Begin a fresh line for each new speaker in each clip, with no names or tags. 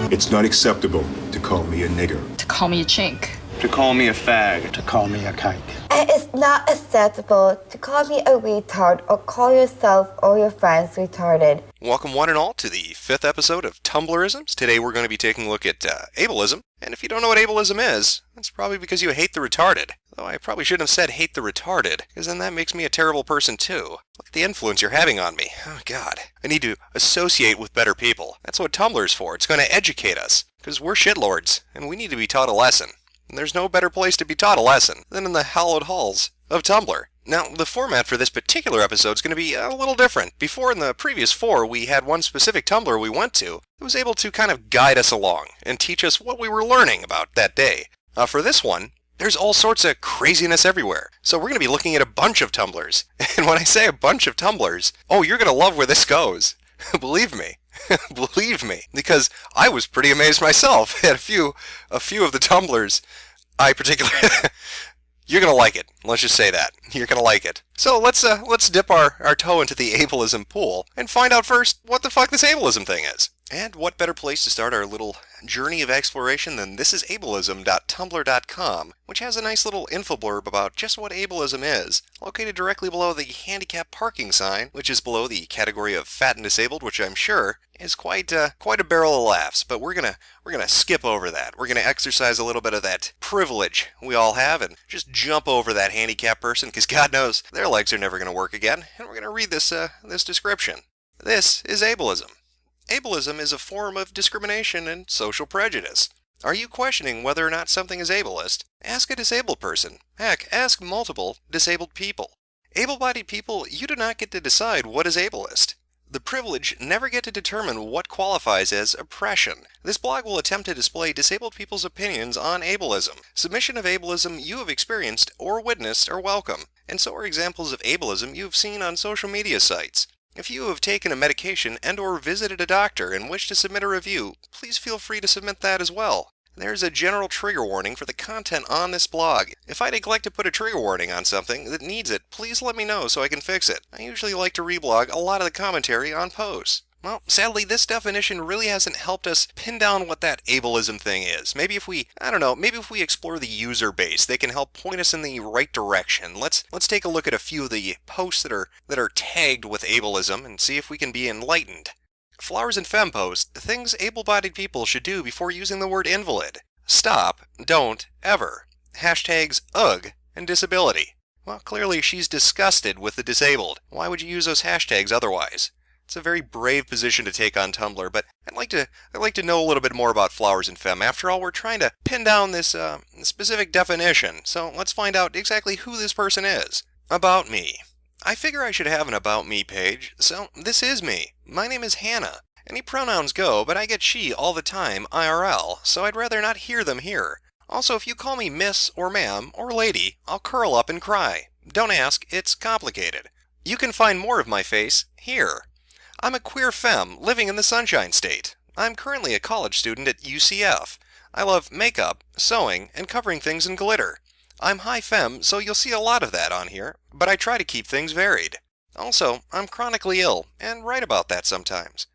It's not acceptable to call me a nigger.
To call me a chink.
To call me a fag.
To call me a kike.
It is not acceptable to call me a retard or call yourself or your friends retarded.
Welcome one and all to the 5th episode of Tumblrisms. Today we're going to be taking a look at ableism. And if you don't know what ableism is, that's probably because you hate the retarded. Though I probably shouldn't have said hate the retarded, because then that makes me a terrible person too. Look at the influence you're having on me. Oh god. I need to associate with better people. That's what Tumblr's for. It's going to educate us. Because we're shitlords, and we need to be taught a lesson. And there's no better place to be taught a lesson than in the hallowed halls of Tumblr. Now, the format for this particular episode is going to be a little different. Before, in the previous 4, we had one specific Tumblr we went to that was able to kind of guide us along and teach us what we were learning about that day. For this one, there's all sorts of craziness everywhere. So we're going to be looking at a bunch of Tumblrs. And when I say a bunch of Tumblrs, oh, you're going to love where this goes. Believe me. Believe me. Because I was pretty amazed myself at a few of the Tumblrs I particularly... You're going to like it. Let's just say that. You're going to like it. So let's dip our toe into the ableism pool and find out first what the fuck this ableism thing is. And what better place to start our little journey of exploration than this is ableism.tumblr.com, which has a nice little info blurb about just what ableism is, located directly below the handicap parking sign, which is below the category of fat and disabled, which I'm sure is quite a barrel of laughs. But we're gonna skip over that. We're gonna exercise a little bit of that privilege we all have and just jump over that handicap person, because God knows their legs are never gonna work again. And we're gonna read this description. This is ableism. Ableism is a form of discrimination and social prejudice. Are you questioning whether or not something is ableist? Ask a disabled person. Heck, ask multiple disabled people. Able-bodied people, you do not get to decide what is ableist. The privileged never get to determine what qualifies as oppression. This blog will attempt to display disabled people's opinions on ableism. Submission of ableism you have experienced or witnessed are welcome, and so are examples of ableism you have seen on social media sites. If you have taken a medication and or visited a doctor and wish to submit a review, please feel free to submit that as well. There's a general trigger warning for the content on this blog. If I neglect to put a trigger warning on something that needs it, please let me know so I can fix it. I usually like to reblog a lot of the commentary on posts. Well, sadly, this definition really hasn't helped us pin down what that ableism thing is. Maybe if we explore the user base, they can help point us in the right direction. Let's take a look at a few of the posts that are tagged with ableism and see if we can be enlightened. Flowers and Femme post, things able-bodied people should do before using the word invalid. Stop, don't, ever. Hashtags ugh and disability. Well, clearly she's disgusted with the disabled. Why would you use those hashtags otherwise? It's a very brave position to take on Tumblr, but I'd like to know a little bit more about Flowers and Femme. After all, we're trying to pin down this specific definition, so let's find out exactly who this person is. About me. I figure I should have an About Me page, so this is me. My name is Hannah. Any pronouns go, but I get she all the time IRL, so I'd rather not hear them here. Also, if you call me miss or ma'am or lady, I'll curl up and cry. Don't ask, it's complicated. You can find more of my face here. I'm a queer femme living in the Sunshine State. I'm currently a college student at UCF. I love makeup, sewing, and covering things in glitter. I'm high femme, so you'll see a lot of that on here, but I try to keep things varied. Also, I'm chronically ill, and write about that sometimes.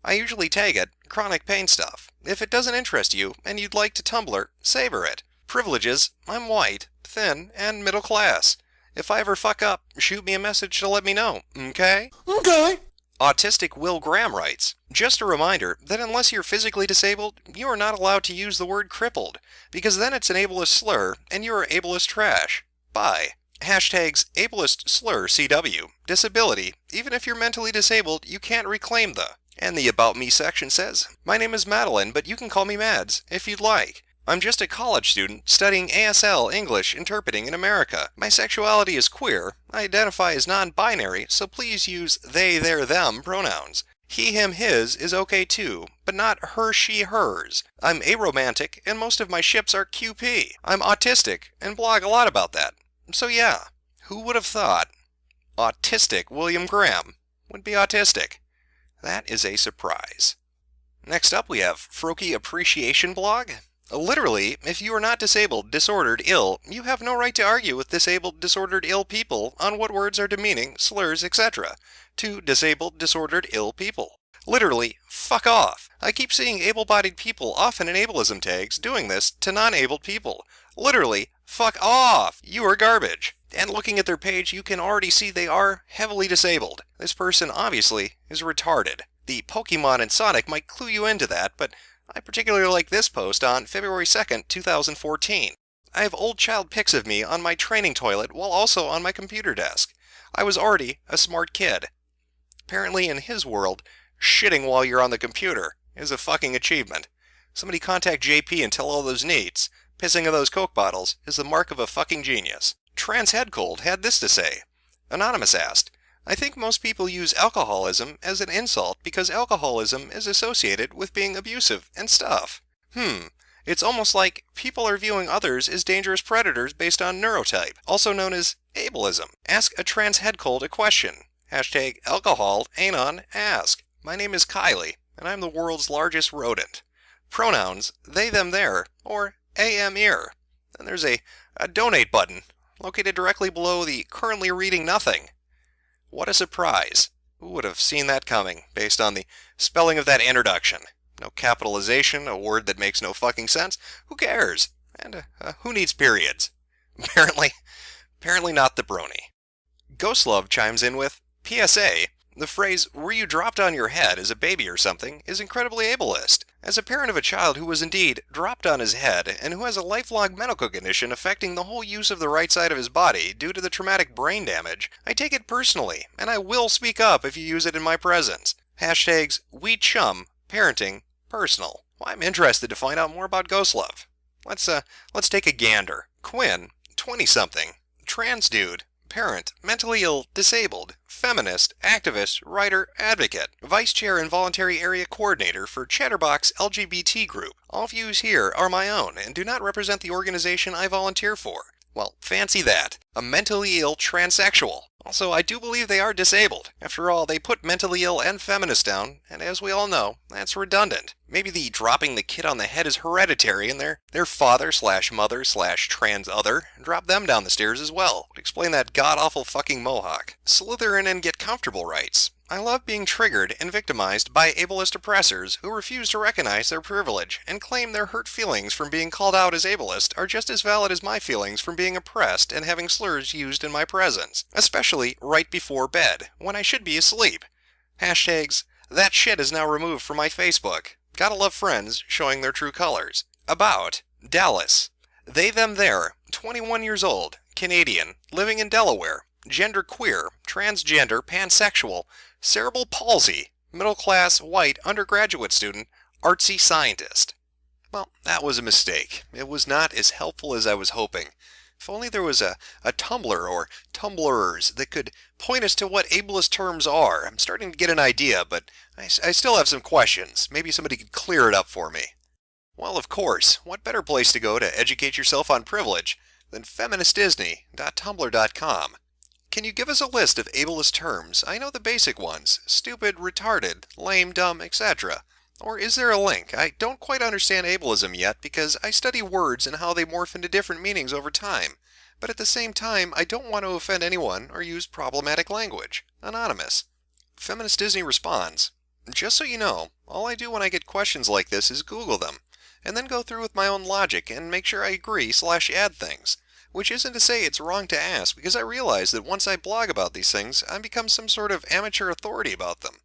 I usually tag it chronic pain stuff. If it doesn't interest you, and you'd like to Tumblr, savor it. Privileges, I'm white, thin, and middle class. If I ever fuck up, shoot me a message to let me know, okay?
Okay.
Autistic Will Graham writes, just a reminder that unless you're physically disabled, you are not allowed to use the word crippled, because then it's an ableist slur, and you're ableist trash. Bye. Hashtags ableist slur CW. Disability. Even if you're mentally disabled, you can't reclaim the. And the About Me section says, my name is Madeline, but you can call me Mads, if you'd like. I'm just a college student studying ASL English interpreting in America. My sexuality is queer. I identify as non-binary, so please use they, their, them pronouns. He, him, his is okay too, but not her, she, hers. I'm aromantic, and most of my ships are QP. I'm autistic, and blog a lot about that. So yeah, who would have thought autistic William Graham would be autistic? That is a surprise. Next up we have Froki Appreciation Blog. Literally, if you are not disabled, disordered, ill, you have no right to argue with disabled, disordered, ill people on what words are demeaning, slurs, etc. to disabled, disordered, ill people. Literally, fuck off. I keep seeing able-bodied people often in ableism tags doing this to non-abled people. Literally, fuck off! You are garbage. And looking at their page, you can already see they are heavily disabled. This person obviously is retarded. The Pokemon and Sonic might clue you into that, but I particularly like this post on February 2nd, 2014. I have old child pics of me on my training toilet while also on my computer desk. I was already a smart kid. Apparently in his world, shitting while you're on the computer is a fucking achievement. Somebody contact JP and tell all those neats. Pissing in those Coke bottles is the mark of a fucking genius. Trans Head Cold had this to say. Anonymous asked, I think most people use alcoholism as an insult because alcoholism is associated with being abusive and stuff. It's almost like people are viewing others as dangerous predators based on neurotype, also known as ableism. Ask a trans head cold a question. Hashtag alcohol anon ask. My name is Kylie, and I'm the world's largest rodent. Pronouns they, them, their, or am, ear. And there's a donate button located directly below the currently reading nothing. What a surprise. Who would have seen that coming based on the spelling of that introduction? No capitalization, a word that makes no fucking sense. Who cares? And who needs periods? Apparently not the brony. Ghostlove chimes in with, PSA, the phrase, were you dropped on your head as a baby or something, is incredibly ableist. As a parent of a child who was indeed dropped on his head and who has a lifelong medical condition affecting the whole use of the right side of his body due to the traumatic brain damage, I take it personally, and I will speak up if you use it in my presence. Hashtags, we chum, parenting, personal. Well, I'm interested to find out more about Ghostlove. Let's take a gander. Quinn, 20-something, trans dude, parent, mentally ill, disabled, feminist, activist, writer, advocate, vice chair and voluntary area coordinator for Chatterbox LGBT group. All views here are my own and do not represent the organization I volunteer for. Well, fancy that. A mentally ill transsexual. Also, I do believe they are disabled. After all, they put mentally ill and feminist down, and as we all know, that's redundant. Maybe the dropping the kid on the head is hereditary and their father/mother/trans other drop them down the stairs as well. Would explain that god-awful fucking mohawk. Slither in and get comfortable writes, I love being triggered and victimized by ableist oppressors who refuse to recognize their privilege and claim their hurt feelings from being called out as ableist are just as valid as my feelings from being oppressed and having slurs used in my presence, especially right before bed, when I should be asleep. Hashtags, that shit is now removed from my Facebook. Gotta love friends showing their true colors. About, Dallas. They, them, their, 21 years old, Canadian, living in Delaware, gender queer, transgender, pansexual, cerebral palsy, middle-class, white, undergraduate student, artsy scientist. Well, that was a mistake. It was not as helpful as I was hoping. If only there was a Tumblr or Tumblrers that could point us to what ableist terms are. I'm starting to get an idea, but I still have some questions. Maybe somebody could clear it up for me. Well, of course, what better place to go to educate yourself on privilege than feministdisney.tumblr.com? Can you give us a list of ableist terms? I know the basic ones, stupid, retarded, lame, dumb, etc. Or is there a link? I don't quite understand ableism yet because I study words and how they morph into different meanings over time. But at the same time, I don't want to offend anyone or use problematic language. Anonymous. Feminist Disney responds, just so you know, all I do when I get questions like this is Google them, and then go through with my own logic and make sure I agree/add things. Which isn't to say it's wrong to ask, because I realize that once I blog about these things, I become some sort of amateur authority about them.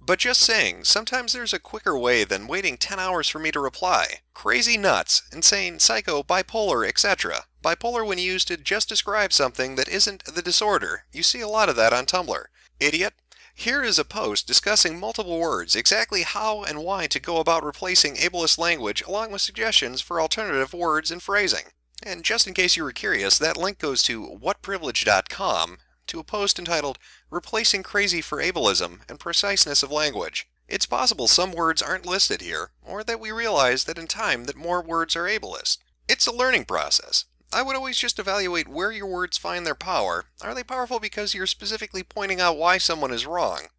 But just saying, sometimes there's a quicker way than waiting 10 hours for me to reply. Crazy nuts, insane, psycho, bipolar, etc. Bipolar when used to just describe something that isn't the disorder. You see a lot of that on Tumblr. Idiot. Here is a post discussing multiple words, exactly how and why to go about replacing ableist language along with suggestions for alternative words and phrasing. And just in case you were curious, that link goes to whatprivilege.com to a post entitled Replacing Crazy for Ableism and Preciseness of Language. It's possible some words aren't listed here, or that we realize that in time that more words are ableist. It's a learning process. I would always just evaluate where your words find their power. Are they powerful because you're specifically pointing out why someone is wrong?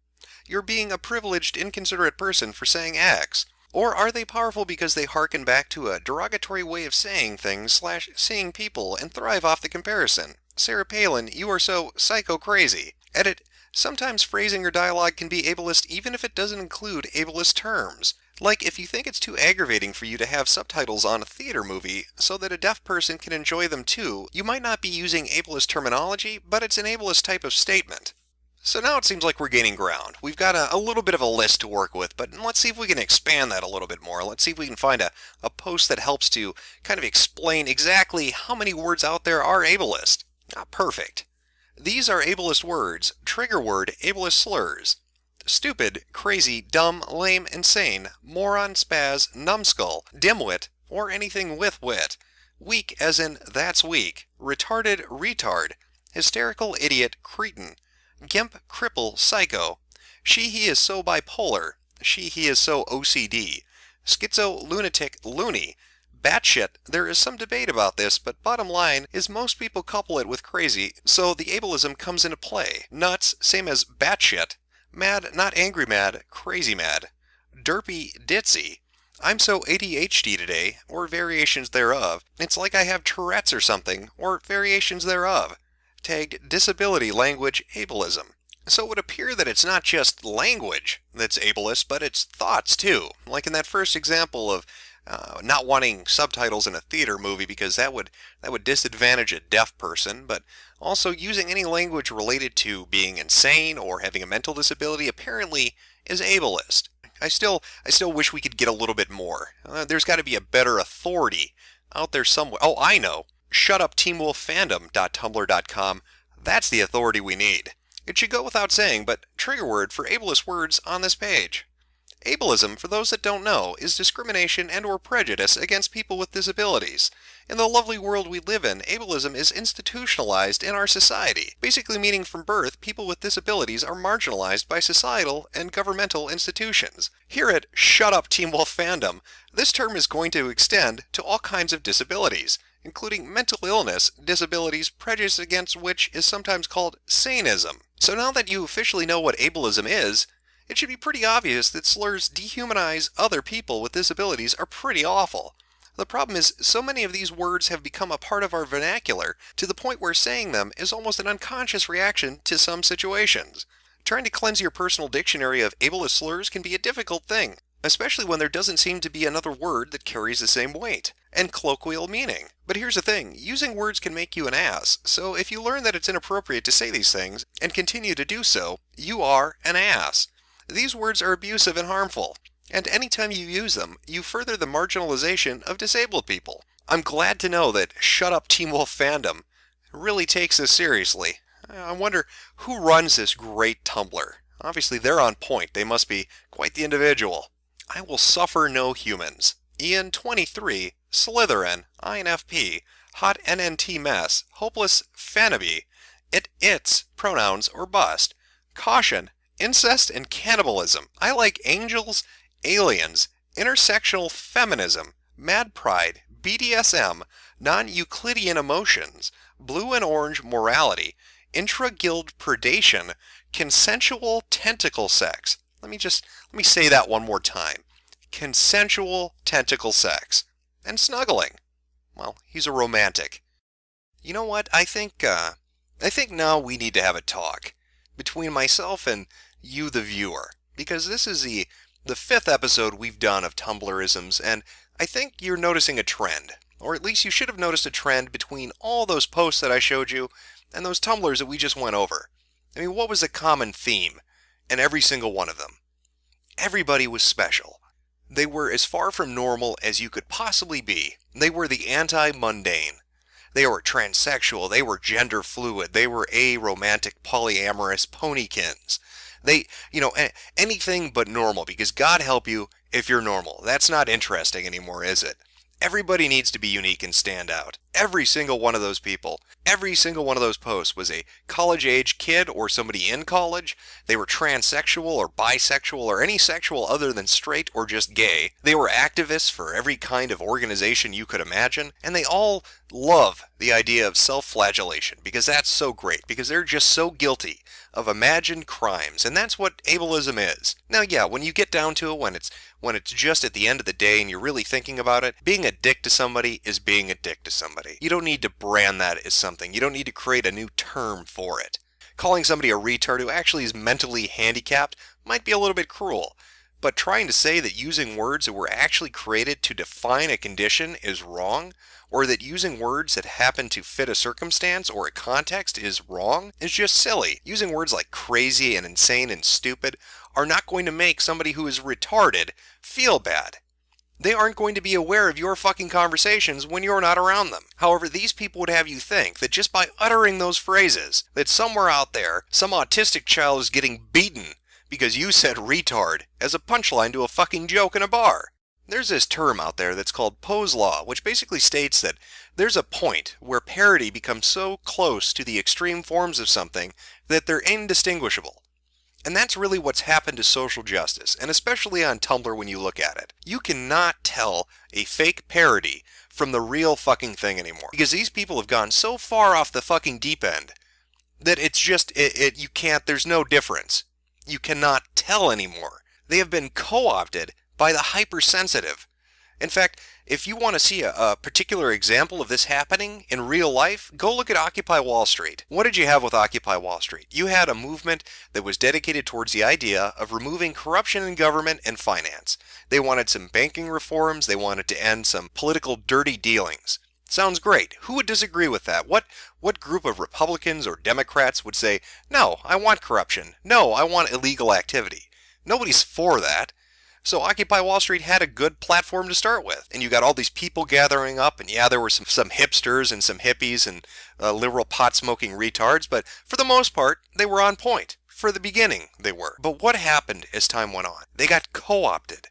You're being a privileged, inconsiderate person for saying X. Or are they powerful because they harken back to a derogatory way of saying things/seeing people and thrive off the comparison? Sarah Palin, you are so psycho-crazy. Edit, sometimes phrasing or dialogue can be ableist even if it doesn't include ableist terms. Like if you think it's too aggravating for you to have subtitles on a theater movie so that a deaf person can enjoy them too, you might not be using ableist terminology, but it's an ableist type of statement. So now it seems like we're gaining ground. We've got a little bit of a list to work with, but let's see if we can expand that a little bit more. Let's see if we can find a post that helps to kind of explain exactly how many words out there are ableist. Perfect. These are ableist words. Trigger word, ableist slurs. Stupid, crazy, dumb, lame, insane, moron, spaz, numbskull, dimwit, or anything with wit. Weak as in that's weak. Retarded, retard. Hysterical, idiot, cretin. Gimp, cripple, psycho. She, he is so bipolar. She, he is so OCD. Schizo, lunatic, loony. Batshit, there is some debate about this, but bottom line is most people couple it with crazy, so the ableism comes into play. Nuts, same as batshit. Mad, not angry mad, crazy mad. Derpy, ditzy. I'm so ADHD today, or variations thereof. It's like I have Tourette's or something, or variations thereof. Tagged disability language ableism. So it would appear that it's not just language that's ableist, but it's thoughts too. Like in that first example of not wanting subtitles in a theater movie because that would disadvantage a deaf person, but also using any language related to being insane or having a mental disability apparently is ableist. I still wish we could get a little bit more. There's got to be a better authority out there somewhere. Oh, I know. shutupteamwolffandom.tumblr.com. That's the authority we need. It should go without saying, but trigger word for ableist words on this page. Ableism, for those that don't know, is discrimination and or prejudice against people with disabilities. In the lovely world we live in, ableism is institutionalized in our society, basically meaning from birth, people with disabilities are marginalized by societal and governmental institutions. Here at Shut Up Team Wolf Fandom, this term is going to extend to all kinds of disabilities, including mental illness, disabilities, prejudice against which is sometimes called saneism. So now that you officially know what ableism is, it should be pretty obvious that slurs dehumanize other people with disabilities are pretty awful. The problem is, so many of these words have become a part of our vernacular to the point where saying them is almost an unconscious reaction to some situations. Trying to cleanse your personal dictionary of ableist slurs can be a difficult thing, especially when there doesn't seem to be another word that carries the same weight and colloquial meaning. But here's the thing, using words can make you an ass, so if you learn that it's inappropriate to say these things and continue to do so, you are an ass. These words are abusive and harmful, and anytime you use them, you further the marginalization of disabled people. I'm glad to know that Shut Up Team Wolf Fandom really takes this seriously. I wonder who runs this great Tumblr. Obviously they're on point, they must be quite the individual. I will suffer no humans. Ian 23, Slytherin, INFP, Hot NNT Mess, Hopeless Fanaby, It's, Pronouns, or Bust, Caution, Incest and Cannibalism, I Like Angels, Aliens, Intersectional Feminism, Mad Pride, BDSM, Non-Euclidean Emotions, Blue and Orange Morality, Intra-Guild Predation, Consensual Tentacle Sex. Let me say that one more time. Consensual tentacle sex. And snuggling. Well, he's a romantic. You know what? I think now we need to have a talk between myself and you, the viewer, because this is the fifth episode we've done of Tumblrisms, and I think you're noticing a trend, or at least you should have noticed a trend between all those posts that I showed you and those Tumblrs that we just went over. I mean, what was the common theme in every single one of them? Everybody was special. They were as far from normal as you could possibly be. They were the anti-mundane. They were transsexual, they were gender fluid, they were aromantic, polyamorous ponykins. They, anything but normal, because God help you if you're normal. That's not interesting anymore, is it? Everybody needs to be unique and stand out. Every single one of those people, every single one of those posts was a college-age kid or somebody in college. They were transsexual or bisexual or any sexual other than straight or just gay. They were activists for every kind of organization you could imagine, and they all love the idea of self-flagellation because that's so great, because they're just so guilty of imagined crimes, and that's what ableism is. Now, yeah, when you get down to it, when it's just at the end of the day and you're really thinking about it, being a dick to somebody is being a dick to somebody. You don't need to brand that as something. You don't need to create a new term for it. Calling somebody a retard who actually is mentally handicapped might be a little bit cruel, but trying to say that using words that were actually created to define a condition is wrong, or that using words that happen to fit a circumstance or a context is wrong, is just silly. Using words like crazy and insane and stupid are not going to make somebody who is retarded feel bad. They aren't going to be aware of your fucking conversations when you're not around them. However, these people would have you think that just by uttering those phrases, that somewhere out there, some autistic child is getting beaten because you said retard as a punchline to a fucking joke in a bar. There's this term out there that's called Poe's Law, which basically states that there's a point where parody becomes so close to the extreme forms of something that they're indistinguishable. And that's really what's happened to social justice, and especially on Tumblr when you look at it. You cannot tell a fake parody from the real fucking thing anymore. Because these people have gone so far off the fucking deep end that it's just, you can't, there's no difference. You cannot tell anymore. They have been co-opted by the hypersensitive. In fact, if you want to see a particular example of this happening in real life, go look at Occupy Wall Street. What did you have with Occupy Wall Street? You had a movement that was dedicated towards the idea of removing corruption in government and finance. They wanted some banking reforms. They wanted to end some political dirty dealings. Sounds great. Who would disagree with that? What group of Republicans or Democrats would say, no, I want corruption. No, I want illegal activity. Nobody's for that. So Occupy Wall Street had a good platform to start with. And you got all these people gathering up, and yeah, there were some hipsters and some hippies and liberal pot-smoking retards, but for the most part, they were on point. For the beginning, they were. But what happened as time went on? They got co-opted.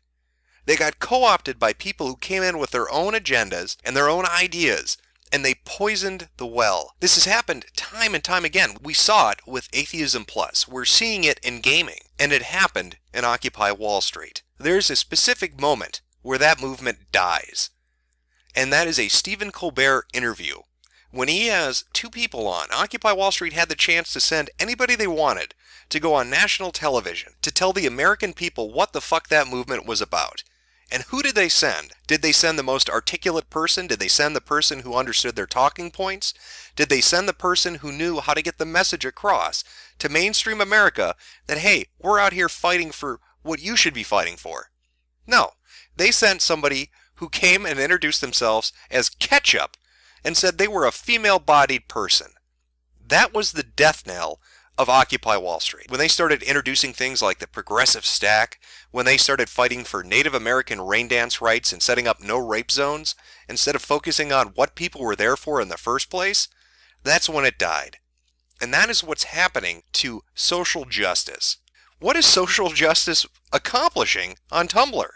They got co-opted by people who came in with their own agendas and their own ideas, and they poisoned the well. This has happened time and time again. We saw it with Atheism Plus. We're seeing it in gaming, and it happened in Occupy Wall Street. There's a specific moment where that movement dies, and that is a Stephen Colbert interview. When he has two people on, Occupy Wall Street had the chance to send anybody they wanted to go on national television to tell the American people what the fuck that movement was about. And who did they send? Did they send the most articulate person? Did they send the person who understood their talking points? Did they send the person who knew how to get the message across to mainstream America that, hey, we're out here fighting for what you should be fighting for? No. They sent somebody who came and introduced themselves as Ketchup and said they were a female-bodied person. That was the death knell of Occupy Wall Street. When they started introducing things like the progressive stack, when they started fighting for Native American rain dance rights and setting up no rape zones, instead of focusing on what people were there for in the first place, that's when it died. And that is what's happening to social justice. What is social justice accomplishing on Tumblr?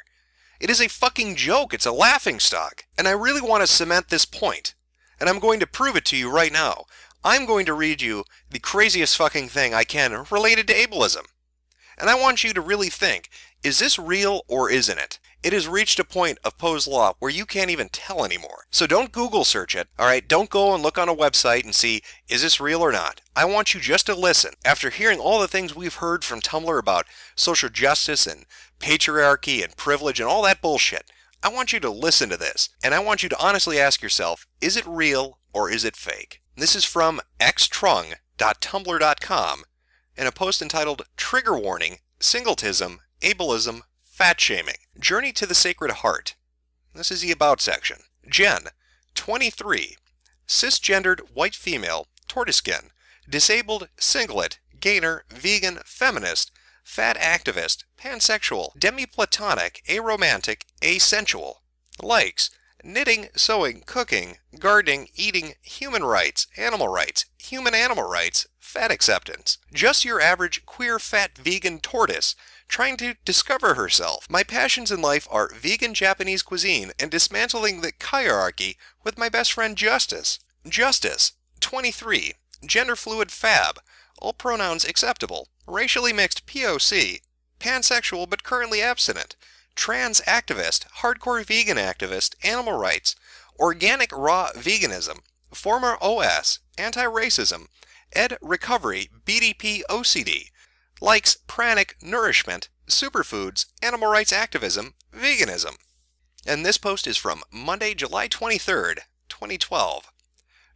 It is a fucking joke. It's a laughingstock. And I really want to cement this point. And I'm going to prove it to you right now. I'm going to read you the craziest fucking thing I can related to ableism. And I want you to really think, is this real or isn't it? It has reached a point of Poe's Law where you can't even tell anymore. So don't Google search it, alright? Don't go and look on a website and see, is this real or not? I want you just to listen. After hearing all the things we've heard from Tumblr about social justice and patriarchy and privilege and all that bullshit, I want you to listen to this. And I want you to honestly ask yourself, is it real or is it fake? This is from xtrung.tumblr.com in a post entitled Trigger Warning, Singletism, Ableism, Fat Shaming. Journey to the Sacred Heart. This is the About section. Jen, 23, cisgendered white female, tortoise skin, disabled, singlet, gainer, vegan, feminist, fat activist, pansexual, demi-platonic, aromantic, asensual. Likes: knitting, sewing, cooking, gardening, eating, human rights, human-animal rights, fat acceptance. Just your average queer fat vegan tortoise trying to discover herself. My passions in life are vegan Japanese cuisine and dismantling the hierarchy with my best friend Justice. Justice, 23, gender fluid fab, all pronouns acceptable, racially mixed POC, pansexual but currently abstinent, trans activist, hardcore vegan activist, animal rights, organic raw veganism, former OS, anti-racism, ed recovery, BDP OCD, likes pranic nourishment, superfoods, animal rights activism, veganism. And this post is from Monday, July 23rd, 2012.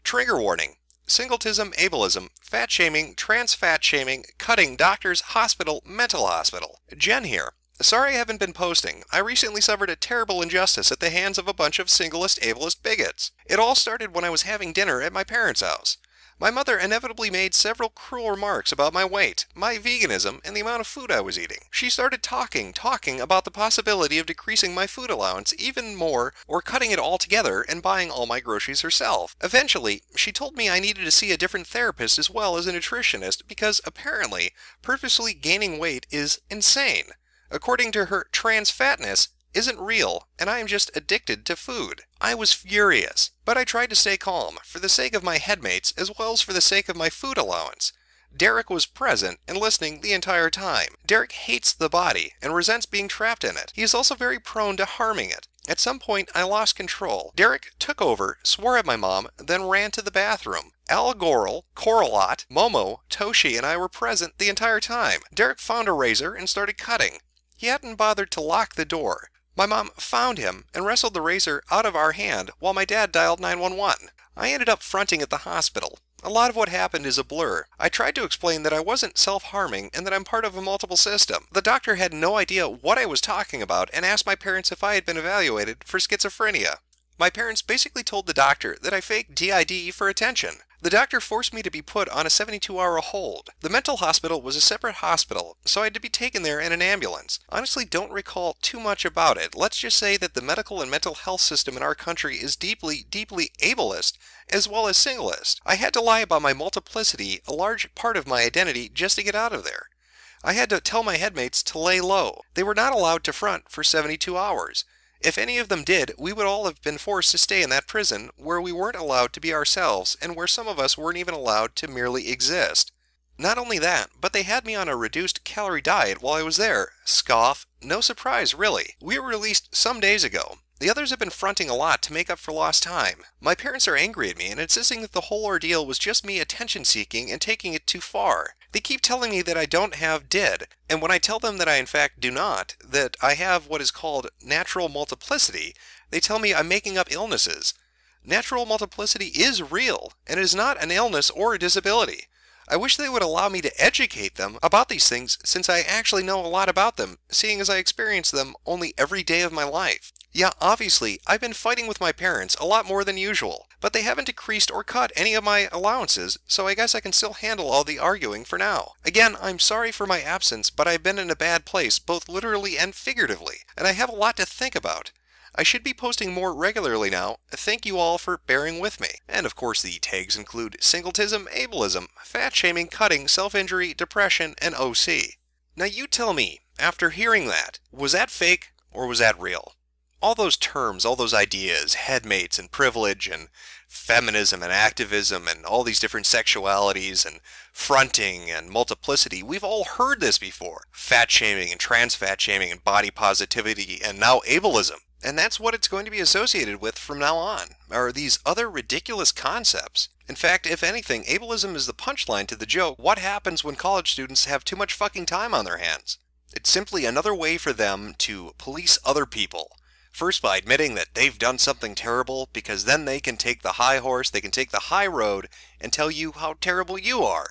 Trigger warning: singletism, ableism, fat shaming, trans fat shaming, cutting, doctors, hospital, mental hospital. Jen here. Sorry I haven't been posting. I recently suffered a terrible injustice at the hands of a bunch of singlist ableist bigots. It all started when I was having dinner at my parents' house. My mother inevitably made several cruel remarks about my weight, my veganism, and the amount of food I was eating. She started talking about the possibility of decreasing my food allowance even more or cutting it all together and buying all my groceries herself. Eventually, she told me I needed to see a different therapist as well as a nutritionist because apparently purposely gaining weight is insane. According to her, trans fatness isn't real, and I am just addicted to food. I was furious, but I tried to stay calm, for the sake of my headmates as well as for the sake of my food allowance. Derek was present and listening the entire time. Derek hates the body and resents being trapped in it. He is also very prone to harming it. At some point, I lost control. Derek took over, swore at my mom, then ran to the bathroom. Al Goral, Coralot, Momo, Toshi, and I were present the entire time. Derek found a razor and started cutting. He hadn't bothered to lock the door. My mom found him and wrestled the razor out of our hand while my dad dialed 911. I ended up fronting at the hospital. A lot of what happened is a blur. I tried to explain that I wasn't self-harming and that I'm part of a multiple system. The doctor had no idea what I was talking about and asked my parents if I had been evaluated for schizophrenia. My parents basically told the doctor that I faked DID for attention. The doctor forced me to be put on a 72-hour hold. The mental hospital was a separate hospital, so I had to be taken there in an ambulance. Honestly, don't recall too much about it. Let's just say that the medical and mental health system in our country is deeply, deeply ableist, as well as singlist. I had to lie about my multiplicity, a large part of my identity, just to get out of there. I had to tell my headmates to lay low. They were not allowed to front for 72 hours. If any of them did, we would all have been forced to stay in that prison where we weren't allowed to be ourselves and where some of us weren't even allowed to merely exist. Not only that, but they had me on a reduced calorie diet while I was there. Scoff. No surprise, really. We were released some days ago. The others have been fronting a lot to make up for lost time. My parents are angry at me and insisting that the whole ordeal was just me attention-seeking and taking it too far. They keep telling me that I don't have DID, and when I tell them that I in fact do not, that I have what is called natural multiplicity, they tell me I'm making up illnesses. Natural multiplicity is real, and it is not an illness or a disability. I wish they would allow me to educate them about these things since I actually know a lot about them, seeing as I experience them only every day of my life. Yeah, obviously, I've been fighting with my parents a lot more than usual, but they haven't decreased or cut any of my allowances, so I guess I can still handle all the arguing for now. Again, I'm sorry for my absence, but I've been in a bad place, both literally and figuratively, and I have a lot to think about. I should be posting more regularly now. Thank you all for bearing with me. And of course the tags include singletism, ableism, fat shaming, cutting, self-injury, depression, and OC. Now you tell me, after hearing that, was that fake or was that real? All those terms, all those ideas, headmates and privilege and feminism and activism and all these different sexualities and fronting and multiplicity, we've all heard this before. Fat shaming and trans fat shaming and body positivity and now ableism. And that's what it's going to be associated with from now on, are these other ridiculous concepts. In fact, if anything, ableism is the punchline to the joke, what happens when college students have too much fucking time on their hands? It's simply another way for them to police other people. First by admitting that they've done something terrible, because then they can take the high horse, they can take the high road, and tell you how terrible you are.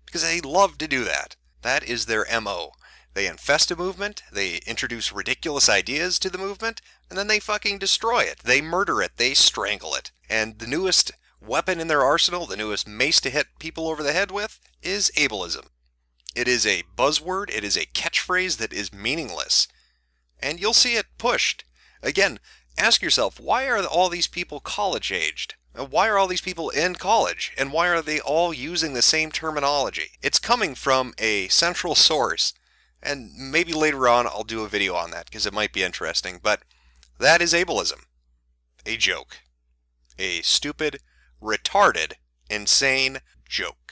Because they love to do that. That is their MO. They infest a movement, they introduce ridiculous ideas to the movement, and then they fucking destroy it. They murder it, they strangle it. And the newest weapon in their arsenal, the newest mace to hit people over the head with, is ableism. It is a buzzword, it is a catchphrase that is meaningless. And you'll see it pushed. Again, ask yourself, why are all these people college-aged? Why are all these people in college? And why are they all using the same terminology? It's coming from a central source. And maybe later on I'll do a video on that, because it might be interesting. But that is ableism. A joke. A stupid, retarded, insane joke.